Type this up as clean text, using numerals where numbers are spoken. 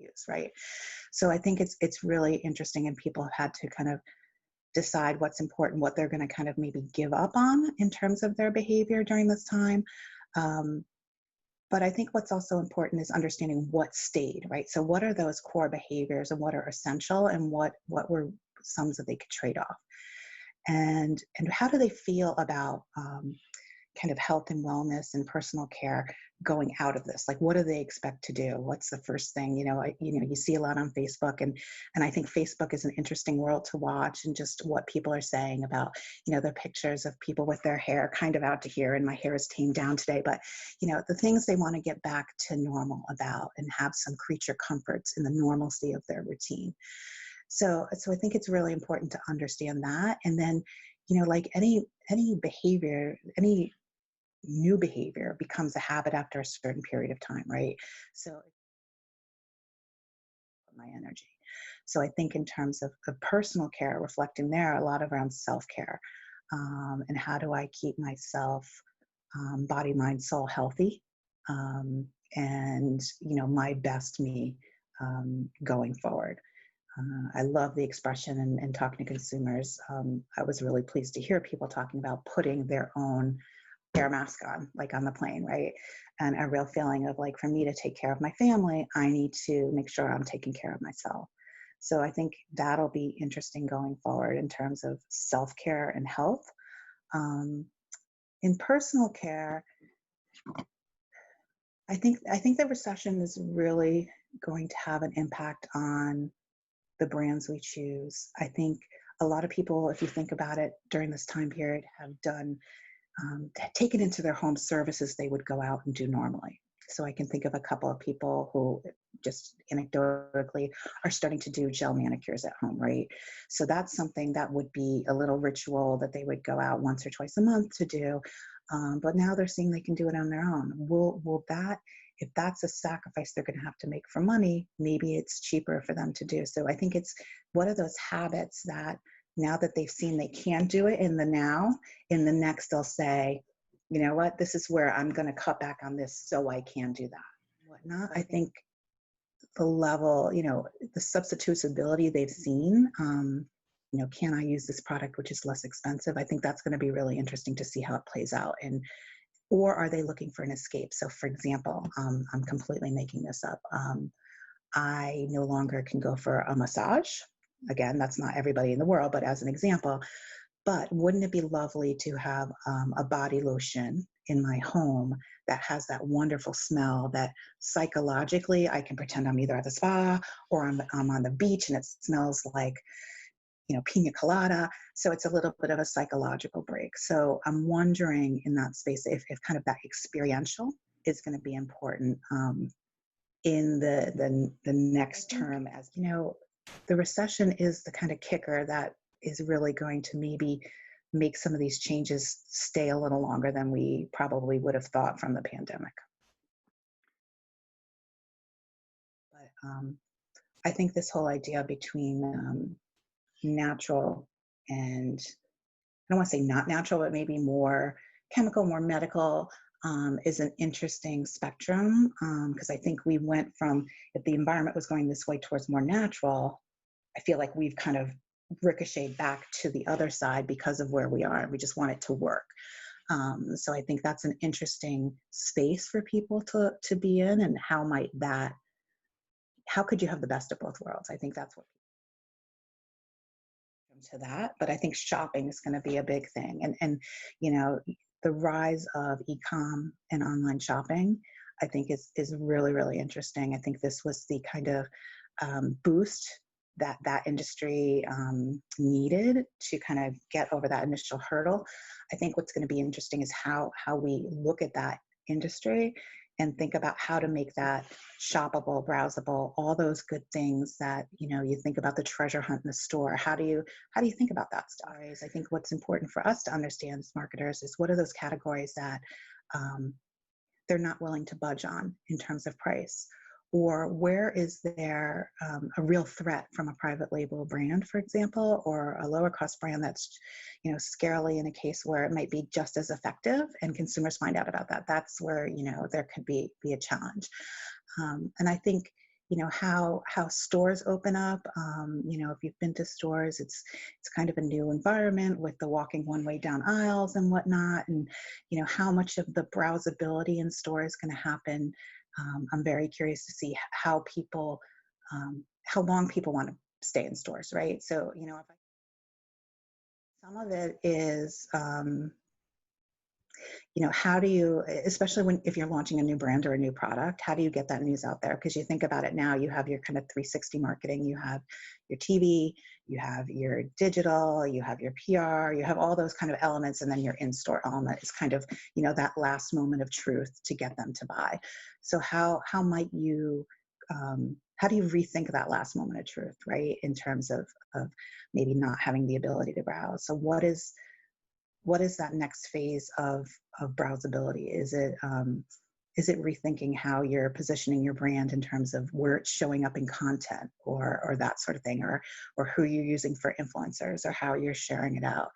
use, right? So I think it's really interesting, and people have had to kind of decide what's important, what they're going to kind of maybe give up on in terms of their behavior during this time. Um, but I think what's also important is understanding what stayed, right? So what are those core behaviors and what are essential, and what were some that they could trade off? And how do they feel about kind of health and wellness and personal care going out of this? Like, what do they expect to do? What's the first thing? You see a lot on Facebook, and I think Facebook is an interesting world to watch, and just what people are saying about, their pictures of people with their hair kind of out to here, and my hair is tamed down today, but the things they want to get back to normal about and have some creature comforts in the normalcy of their routine. So I think it's really important to understand that. And then, like any behavior, any new behavior becomes a habit after a certain period of time, right? So my energy. So I think in terms of personal care, reflecting there a lot around self-care, and how do I keep myself body, mind, soul healthy, and my best me going forward. I love the expression, and talking to consumers. I was really pleased to hear people talking about putting their own air mask on, like on the plane, right? And a real feeling of like, for me to take care of my family, I need to make sure I'm taking care of myself. So I think that'll be interesting going forward in terms of self-care and health. In personal care, I think the recession is really going to have an impact on the brands we choose. I think a lot of people, if you think about it, during this time period have done taken into their home services they would go out and do normally. So I can think of a couple of people who just anecdotally are starting to do gel manicures at home, right? So that's something that would be a little ritual that they would go out once or twice a month to do. But now they're seeing they can do it on their own. Will that, if that's a sacrifice they're going to have to make for money, maybe it's cheaper for them to do. So I think it's what are those habits that now that they've seen they can do it in the now, in the next they'll say, you know what, this is where I'm going to cut back on this so I can do that. Whatnot. I think the level, the substitutability they've seen, can I use this product which is less expensive? I think that's going to be really interesting to see how it plays out. Or are they looking for an escape? So for example, I'm completely making this up. I no longer can go for a massage. Again, that's not everybody in the world, but as an example. But wouldn't it be lovely to have a body lotion in my home that has that wonderful smell that psychologically I can pretend I'm either at the spa or I'm on the beach and it smells like, pina colada. So it's a little bit of a psychological break. So I'm wondering in that space if kind of that experiential is going to be important in the next term. As the recession is the kind of kicker that is really going to maybe make some of these changes stay a little longer than we probably would have thought from the pandemic. But I think this whole idea between natural and, I don't want to say not natural, but maybe more chemical, more medical, is an interesting spectrum, because I think we went from, if the environment was going this way towards more natural, I feel like we've kind of ricocheted back to the other side because of where we are. We just want it to work. So I think that's an interesting space for people to be in, and how could you have the best of both worlds? I think that's what to that, but I think shopping is going to be a big thing. And the rise of e-com and online shopping, I think is really, really interesting. I think this was the kind of boost that industry needed to kind of get over that initial hurdle. I think what's going to be interesting is how we look at that industry and think about how to make that shoppable, browsable, all those good things that, you think about the treasure hunt in the store. How do you think about that stuff? I think what's important for us to understand as marketers is what are those categories that they're not willing to budge on in terms of price, or where is there a real threat from a private label brand, for example, or a lower cost brand that's, scarily in a case where it might be just as effective and consumers find out about that. That's where, there could be a challenge. And I think, how stores open up. If you've been to stores, it's kind of a new environment with the walking one way down aisles and whatnot, and how much of the browsability in store is going to happen. I'm very curious to see how long people want to stay in stores, right? So some of it is how do you, especially if you're launching a new brand or a new product, how do you get that news out there? Because you think about it now, you have your kind of 360 marketing, you have your TV, you have your digital, you have your PR, you have all those kind of elements, and then your in-store element is kind of, that last moment of truth to get them to buy. So how do you rethink that last moment of truth, right? In terms of maybe not having the ability to browse. So what is that next phase of browsability? Is it rethinking how you're positioning your brand in terms of where it's showing up in content or that sort of thing, or who you're using for influencers or how you're sharing it out?